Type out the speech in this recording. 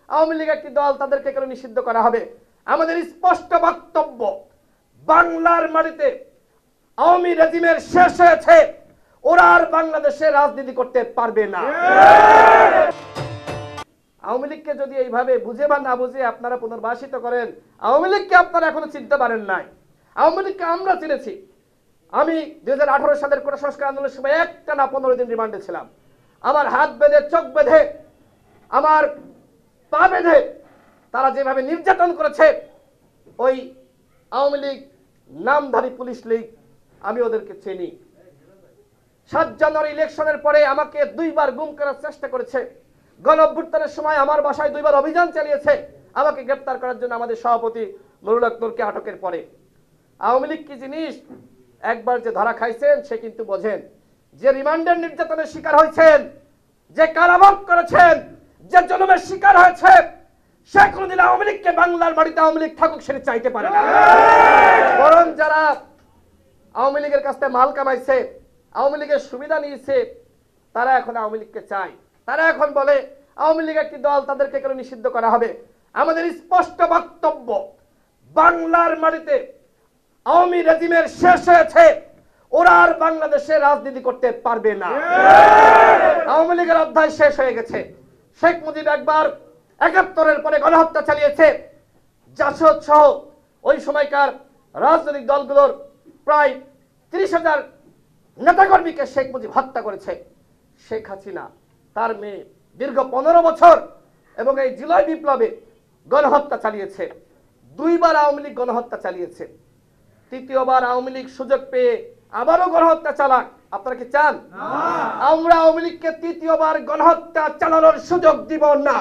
আওয়ামী লীগ একটি দল, তাদেরকে কেন নিষিদ্ধ করা হবে? আমাদের স্পষ্ট বক্তব্য, বাংলার মাটিতে আওয়ামী রেজিমের শেষ হয়েছে, ওরা আর বাংলাদেশে রাজনীতি করতে পারবে না। আওয়ামী লীগকে যদি এইভাবে বুঝে বা না বুঝে আপনারা পুনর্বাসিত করেন, আওয়ামী লীগকে আপনারা এখনো চিনতে পারেন নাই। আওয়ামী লীগকে আমরা চিনেছি। আমি 2018 সালের কোটা সংস্কার আন্দোলনের সময় একটানা 15 দিন রিমান্ডে ছিলাম। আমার হাত বেঁধে, চোখ বেঁধে, আমার পা বেঁধে তারা যেভাবে নির্যাতন করেছে, ওই আওয়ামী লীগ নামধারী পুলিশ লীগ, আমি ওদেরকে চিনি। 7 জানুয়ারি ইলেকশনের পরে আমাকে 2 বার গুম করার চেষ্টা করেছে। গণ অভ্যুত্থানের সময় আমার বাসায় 2 বার অভিযান চালিয়েছে আমাকে গ্রেফতার করার জন্য, আমাদের সভাপতি নুরুল হক নূরকে আটকের পরে। আওয়ামী লীগ কি জিনিস একবার যে ধরা খাইছেন সে কিন্তু বোঝেন। যে রিমান্ডের নির্যাতনের শিকার হয়েছেন, যে কারাভোগ করেছেন, যে জুলুমের শিকার হয়েছে, সে কোনদিন আওয়ামী লীগকে বাংলার মাটিতে আওয়ামী লীগ থাকুক সেটা চাইতে পারে না। বরং যারা আওয়ামী লীগের কাছ থেকে মাল কামাইছে, আওয়ামী লীগের সুবিধা নিয়েছে, তারা এখন আওয়ামী লীগকে চায়। তারা এখন বলে আওয়ামী লীগ একটি দল, তাদেরকে কেন নিষিদ্ধ করা হবে? আমাদের স্পষ্ট বক্তব্য, বাংলার মাটিতে আওয়ামী রেজিমের শেষ হয়েছে, ওরা আর বাংলাদেশে রাজনীতি করতে পারবে না। আওয়ামী লীগের অধ্যায় শেষ হয়ে গেছে। শেখ মুজিব একবার 71-এর পরে গণহত্যা চালিয়েছে। জাসদ সহ ওই সময়কার রাজনৈতিক দলগুলোর প্রায় 30,000 নেতাকর্মীকে শেখ মুজিব হত্যা করেছে। শেখ হাসিনা তার মেয়ে দীর্ঘ 15 বছর এবং এই জুলাই বিপ্লবে গণহত্যা চালিয়েছে। 2 বার আওয়ামী লীগ গণহত্যা চালিয়েছে। 3য়বার আওয়ামী লীগ সুযোগ পেয়ে আবারও গণহত্যা চালাক। আপনারা কি চান? আমরা আওয়ামী লীগকে 3য়বার গণহত্যা চালানোর সুযোগ দিব না।